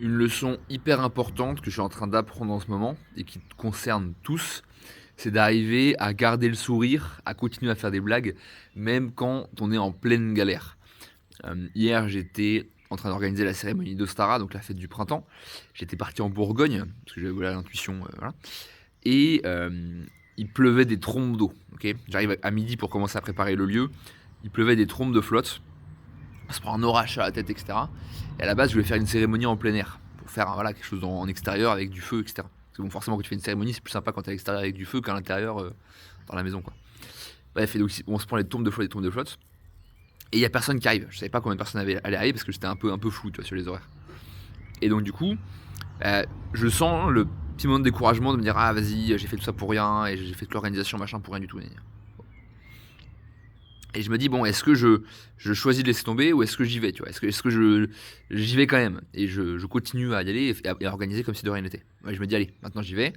Une leçon hyper importante que je suis en train d'apprendre en ce moment et qui te concerne tous, c'est d'arriver à garder le sourire, à continuer à faire des blagues, même quand on est en pleine galère. Hier, j'étais en train d'organiser la cérémonie d'Ostara, donc la fête du printemps. J'étais parti en Bourgogne, parce que j'avais voilà, l'intuition, voilà. Et il pleuvait des trombes d'eau. Ok, j'arrive à midi pour commencer à préparer le lieu. Il pleuvait des trombes de flotte. On se prend un orage à la tête, etc. Et à la base, je voulais faire une cérémonie en plein air, pour faire voilà, quelque chose en extérieur avec du feu, etc. Parce que bon, forcément, quand tu fais une cérémonie, c'est plus sympa quand t'es à l'extérieur avec du feu qu'à l'intérieur dans la maison, quoi. Bref, et donc on se prend les tombes de flotte, et il y a personne qui arrive. Je savais pas combien de personnes allaient arriver parce que j'étais un peu flou, tu vois, sur les horaires. Et donc du coup, je sens le petit moment de découragement de me dire ah vas-y, j'ai fait tout ça pour rien et j'ai fait toute l'organisation machin pour rien du tout. Et je me dis, bon, est-ce que je choisis de laisser tomber ou est-ce que j'y vais, tu vois? Est-ce que j'y vais quand même et je continue à y aller et à organiser comme si de rien n'était. Ouais, je me dis, allez, maintenant j'y vais,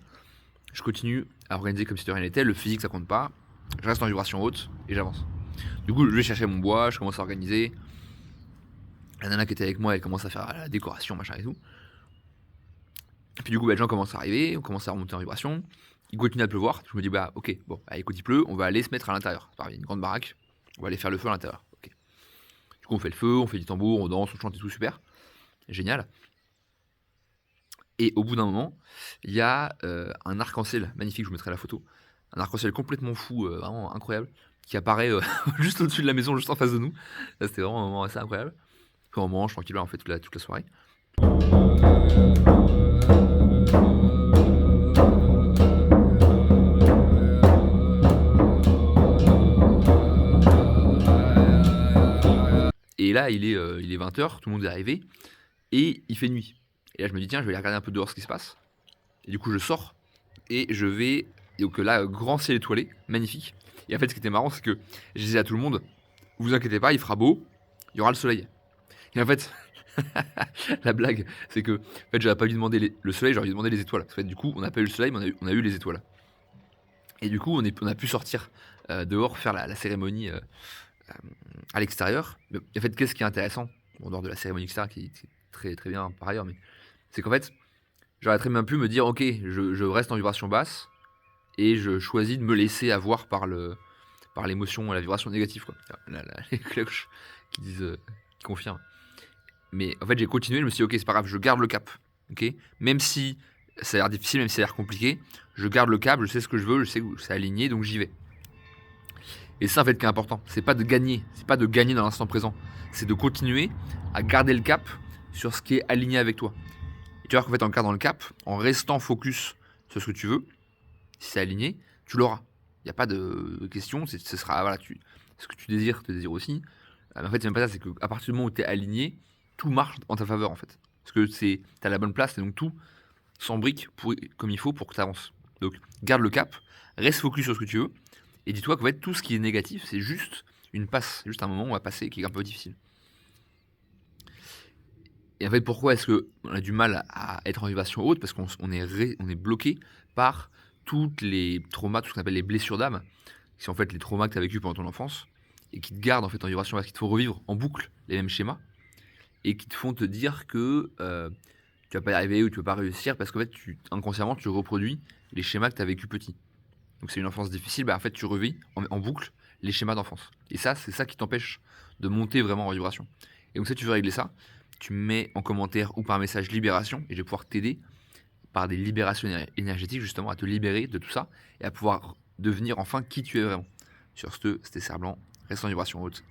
je continue à organiser comme si de rien n'était, le physique ça compte pas, je reste en vibration haute et j'avance. Du coup, je vais chercher mon bois, je commence à organiser. La nana qui était avec moi, elle commence à faire la décoration, machin et tout. Et puis du coup, les gens commencent à arriver, on commence à remonter en vibration. Il continue à pleuvoir. Je me dis, bah ok, bon, allez, écoute, il pleut, on va aller se mettre à l'intérieur. Il y a une grande baraque, on va aller faire le feu à l'intérieur. Ok. Du coup, on fait le feu, on fait du tambour, on danse, on chante et tout, super. Génial. Et au bout d'un moment, il y a un arc-en-ciel magnifique, je vous mettrai la photo. Un arc-en-ciel complètement fou, vraiment incroyable, qui apparaît juste au-dessus de la maison, juste en face de nous. Là, c'était vraiment un moment assez incroyable. Puis on mange tranquillement en fait toute la soirée. Et là, il est 20h, tout le monde est arrivé, et il fait nuit. Et là, je me dis, tiens, je vais aller regarder un peu dehors ce qui se passe. Et du coup, je sors, et je vais. Et donc là, grand ciel étoilé, magnifique. Et en fait, ce qui était marrant, c'est que je disais à tout le monde, vous inquiétez pas, il fera beau, il y aura le soleil. Et en fait, la blague, c'est que en fait, j'aurais pas dû demander le soleil, j'aurais dû demander les étoiles. En fait, du coup, on n'a pas eu le soleil, mais on a eu les étoiles. Et du coup, on a pu sortir dehors, faire la cérémonie à l'extérieur. Mais en fait, qu'est-ce qui est intéressant, en dehors de la cérémonie extérieure, qui est très, très bien par ailleurs, mais c'est qu'en fait, j'aurais très bien pu me dire, ok, je reste en vibration basse, et je choisis de me laisser avoir par l'émotion, la vibration négative, quoi. Les cloches qui disent, qui confirment. Mais en fait, j'ai continué, je me suis dit, ok, c'est pas grave, je garde le cap. Ok, même si ça a l'air difficile, même si ça a l'air compliqué, je garde le cap, je sais ce que je veux, je sais que c'est aligné, donc j'y vais. Et ça, en fait, qui est important, c'est pas de gagner dans l'instant présent, c'est de continuer à garder le cap sur ce qui est aligné avec toi. Et tu vois qu'en fait, en gardant le cap, en restant focus sur ce que tu veux, si c'est aligné, tu l'auras. Il n'y a pas de question, ce sera, voilà, ce que tu désires, te désires aussi. Mais en fait, c'est même pas ça, c'est qu'à partir du moment où tu es aligné, tout marche en ta faveur, en fait. Parce que tu as la bonne place, et donc tout s'embrique comme il faut pour que tu avances. Donc, garde le cap, reste focus sur ce que tu veux, et dis-toi qu'en fait, tout ce qui est négatif, c'est juste une passe, juste un moment où on va passer qui est un peu difficile. Et en fait, pourquoi est-ce qu'on a du mal à être en vibration haute? Parce qu'on est bloqué par toutes les traumas, tout ce qu'on appelle les blessures d'âme, qui sont en fait les traumas que tu as vécu pendant ton enfance, et qui te gardent en fait en vibration basse, qui te font revivre en boucle les mêmes schémas, et qui te font te dire que tu vas pas y arriver ou tu vas pas réussir, parce qu'en fait, inconsciemment, tu reproduis les schémas que tu as vécu petit. Donc c'est une enfance difficile, bah en fait, tu revis en boucle les schémas d'enfance. Et ça, c'est ça qui t'empêche de monter vraiment en vibration. Et donc si tu veux régler ça, tu me mets en commentaire ou par message libération, et je vais pouvoir t'aider par des libérations énergétiques justement à te libérer de tout ça et à pouvoir devenir enfin qui tu es vraiment. Sur ce, c'était Cerf Blanc, reste en vibration haute